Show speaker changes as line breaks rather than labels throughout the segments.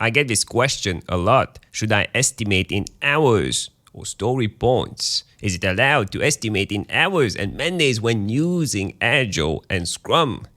I get this question a lot. Should I estimate in hours or story points? Is it allowed to estimate in hours and mandays when using Agile and Scrum?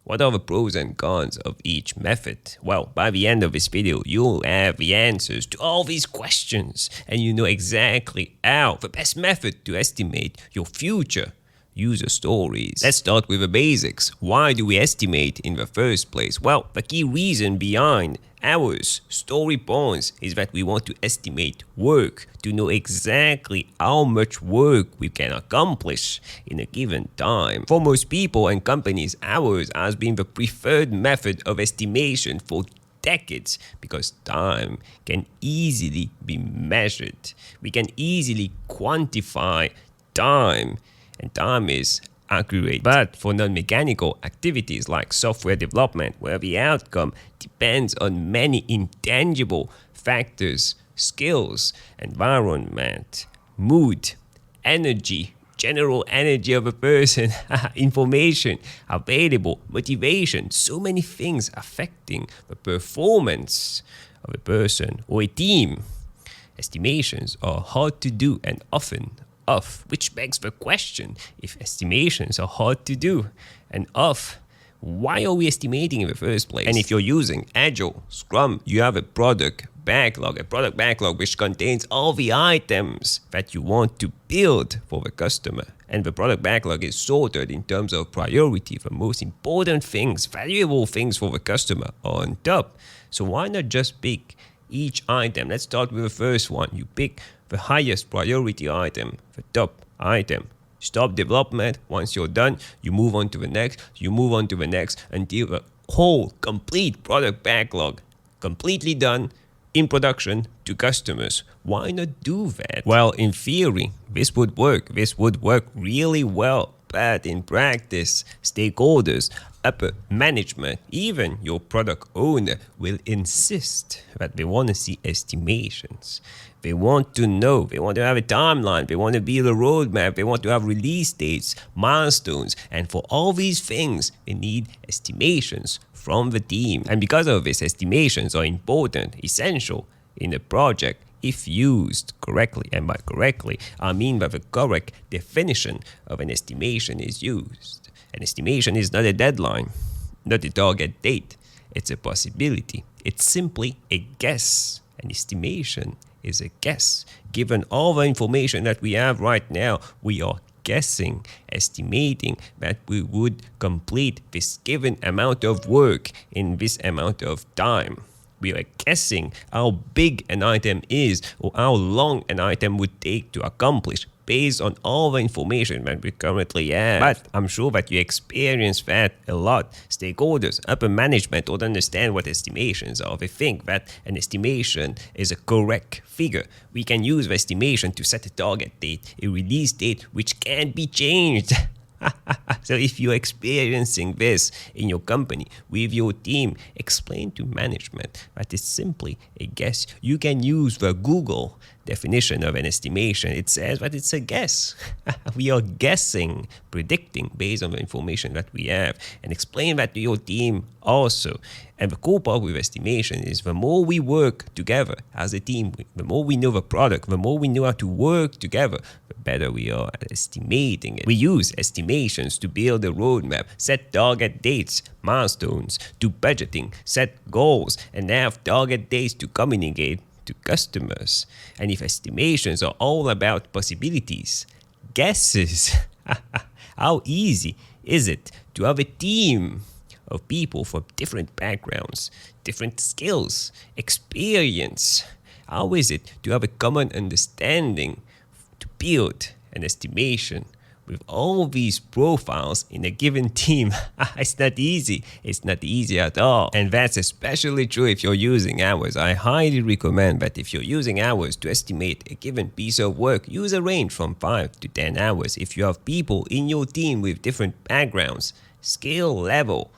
What are the pros and cons of each method? Well, by the end of this video, you'll have the answers to all these questions and you know exactly how the best method to estimate your future user stories. Let's start with the basics. Why do we estimate in the first place? Well, the key reason behind hours, story points is that we want to estimate work, to know exactly how much work we can accomplish in a given time. For most people and companies, hours has been the preferred method of estimation for decades because time can easily be measured. We can easily quantify time, and time is accurate. But for non-mechanical activities like software development, where the outcome depends on many intangible factors, skills, environment, mood, energy, general energy of a person, information available, motivation, so many things affecting the performance of a person or a team. Estimations are hard to do and often off, which begs the question, if estimations are hard to do and off, why are we estimating in the first place? And if you're using Agile, Scrum, you have a product backlog which contains all the items that you want to build for the customer. And the product backlog is sorted in terms of priority. The most important things, valuable things for the customer are on top. So why not just pick each item? Let's start with the first one. You pick the highest priority item, the top item. Stop development. Once you're done, you move on to the next, until the whole complete product backlog completely done in production to customers. Why not do that? Well, in theory, this would work. This would work really well. But in practice, stakeholders, upper management, even your product owner will insist that they want to see estimations. They want to know, they want to have a timeline, they want to build a roadmap, they want to have release dates, milestones, and for all these things, they need estimations from the team. And because of this, estimations are important, essential in a project if used correctly. And by correctly, I mean that the correct definition of an estimation is used. An estimation is not a deadline, not a target date. It's a possibility. It's simply a guess. An estimation is a guess. Given all the information that we have right now, we are guessing, estimating that we would complete this given amount of work in this amount of time. We are guessing how big an item is or how long an item would take to accomplish based on all the information that we currently have. But I'm sure that you experience that a lot. Stakeholders, upper management don't understand what estimations are. They think that an estimation is a correct figure. We can use the estimation to set a target date, a release date, which can't be changed. So if you're experiencing this in your company, with your team, explain to management that it's simply a guess. You can use the Google definition of an estimation. It says that it's a guess. We are guessing, predicting based on the information that we have, and explain that to your team also. And the cool part with estimation is the more we work together as a team, the more we know the product, the more we know how to work together, the better we are at estimating it. We use estimations to build a roadmap, set target dates, milestones, do budgeting, set goals, and have target dates to communicate to customers. And if estimations are all about possibilities, guesses, how easy is it to have a team of people from different backgrounds, different skills, experience? How is it to have a common understanding to build an estimation with all these profiles in a given team? It's not easy. It's not easy at all. And that's especially true if you're using hours. I highly recommend that if you're using hours to estimate a given piece of work, use a range from 5 to 10 hours. If you have people in your team with different backgrounds, skill level,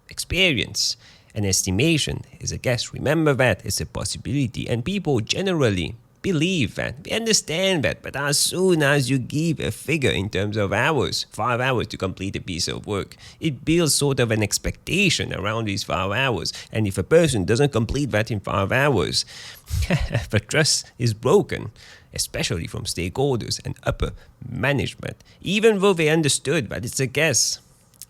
experience, an estimation is a guess. Remember that it's a possibility, and people generally believe that, we understand that, but as soon as you give a figure in terms of hours, 5 hours to complete a piece of work, it builds sort of an expectation around these 5 hours. And if a person doesn't complete that in 5 hours, the trust is broken, especially from stakeholders and upper management, even though they understood that it's a guess.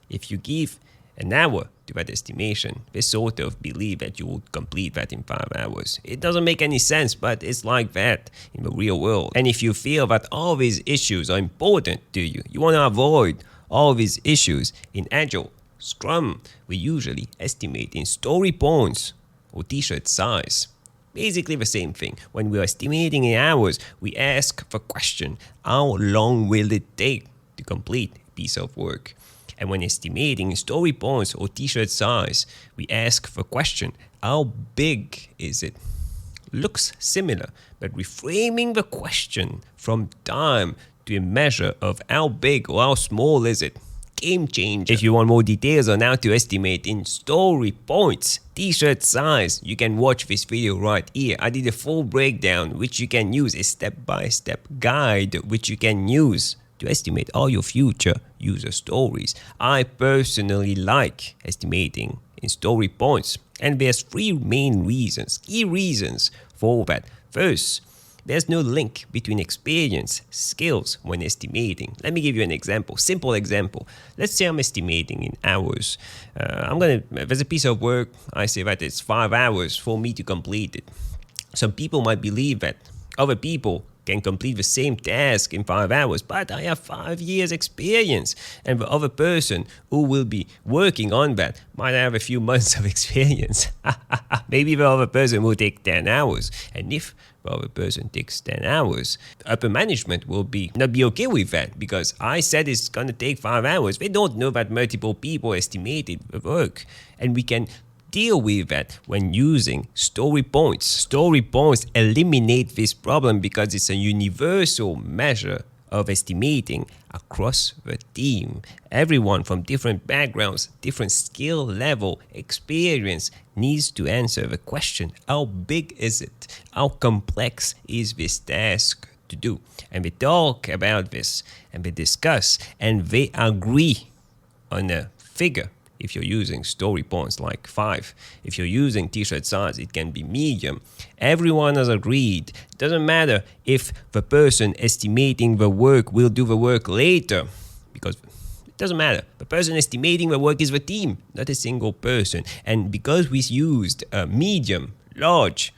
If you give an hour to that estimation, they sort of believe that you will complete that in 5 hours. It doesn't make any sense, but it's like that in the real world. And if you feel that all these issues are important to you, you want to avoid all these issues in Agile, Scrum, we usually estimate in story points or t-shirt size. Basically the same thing. When we are estimating in hours, we ask the question, how long will it take to complete a piece of work? And when estimating story points or t-shirt size, we ask the question, how big is it? Looks similar, but reframing the question from time to a measure of how big or how small is it? Game changer. If you want more details on how to estimate in story points, t-shirt size, you can watch this video right here. I did a full breakdown, which you can use, a step-by-step guide, which you can use to estimate all your future user stories. I personally like estimating in story points, and there's 3 main reasons, key reasons for that. First, there's no link between experience, skills when estimating. Let me give you an example, simple example. Let's say I'm estimating in hours. There's a piece of work, I say that it's 5 hours for me to complete it. Some people might believe that other people can complete the same task in 5 hours, but I have 5 years experience, and the other person who will be working on that might have a few months of experience. Maybe the other person will take 10 hours, and if the other person takes 10 hours, upper management will not be okay with that, because I said it's gonna take 5 hours. They don't know that multiple people estimated the work, and we can deal with that when using story points. Story points eliminate this problem because it's a universal measure of estimating across the team. Everyone from different backgrounds, different skill level, experience needs to answer the question, how big is it? How complex is this task to do? And we talk about this and we discuss and they agree on a figure. If you're using story points like 5, if you're using t-shirt size, it can be medium. Everyone has agreed. It doesn't matter if the person estimating the work will do the work later, because it doesn't matter. The person estimating the work is the team, not a single person. And because we used medium, large,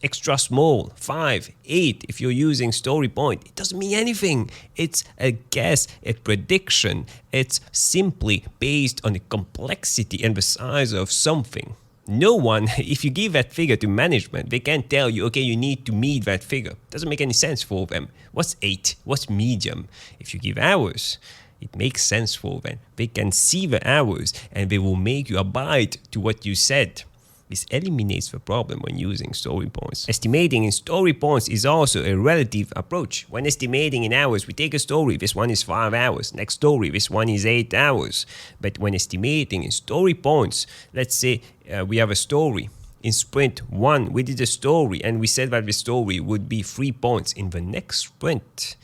extra small, 5, 8, if you're using story point, it doesn't mean anything. It's a guess, a prediction. It's simply based on the complexity and the size of something. No one, if you give that figure to management, they can't tell you, okay, you need to meet that figure. It doesn't make any sense for them. What's 8? What's medium? If you give hours, it makes sense for them. They can see the hours and they will make you abide to what you said. This eliminates the problem when using story points. Estimating in story points is also a relative approach. When estimating in hours, we take a story, this one is 5 hours. Next story, this one is 8 hours. But when estimating in story points, let's say we have a story. In sprint 1, we did a story and we said that the story would be 3 points. In the next sprint,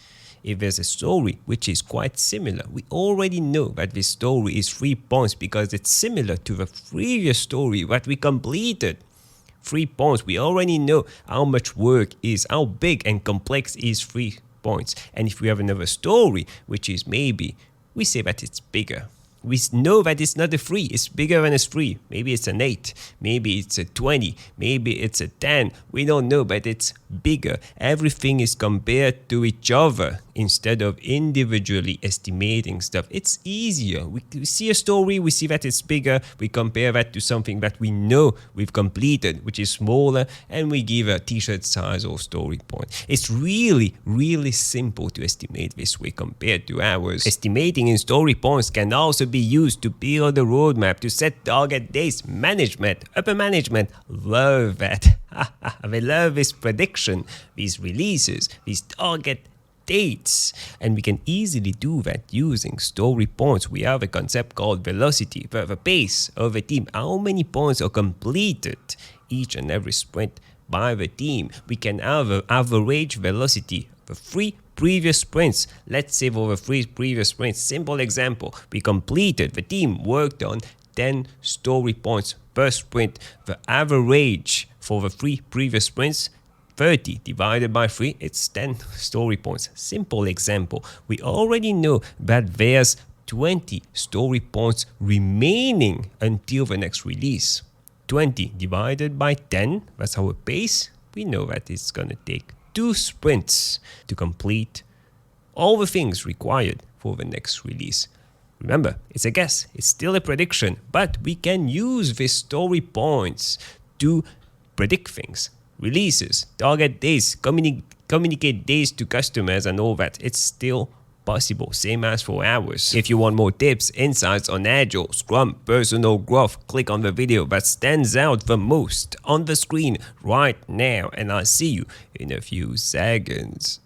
if there's a story which is quite similar, we already know that this story is 3 points because it's similar to the previous story that we completed. 3 points, we already know how much work is, how big and complex is 3 points. And if we have another story, which is maybe, we say that it's bigger. We know that it's not a 3, it's bigger than a 3. Maybe it's an 8, maybe it's a 20, maybe it's a 10. We don't know, but it's bigger. Everything is compared to each other instead of individually estimating stuff. It's easier. We see a story, we see that it's bigger, we compare that to something that we know we've completed, which is smaller, and we give a t-shirt size or story point. It's really, really simple to estimate this way compared to hours. Estimating in story points can also be used to build a roadmap, to set target dates. Management, upper management, love that. They love this prediction, these releases, these target dates. And we can easily do that using story points. We have a concept called velocity, the pace of a team. How many points are completed each and every sprint by the team. We can have an average velocity for 3 previous sprints. Let's say for the 3 previous sprints, simple example, the team worked on 10 story points per sprint. The average for the 3 previous sprints, 30 divided by 3, it's 10 story points. Simple example. We already know that there's 20 story points remaining until the next release. 20 divided by 10, that's our pace. We know that it's going to take 2 sprints to complete all the things required for the next release. Remember, it's a guess, it's still a prediction, but we can use these story points to predict things. Releases, target days, communicate days to customers and all that. It's still possible, same as for hours. If you want more tips, insights on Agile, Scrum, personal growth, click on the video that stands out the most on the screen right now, and I'll see you in a few seconds.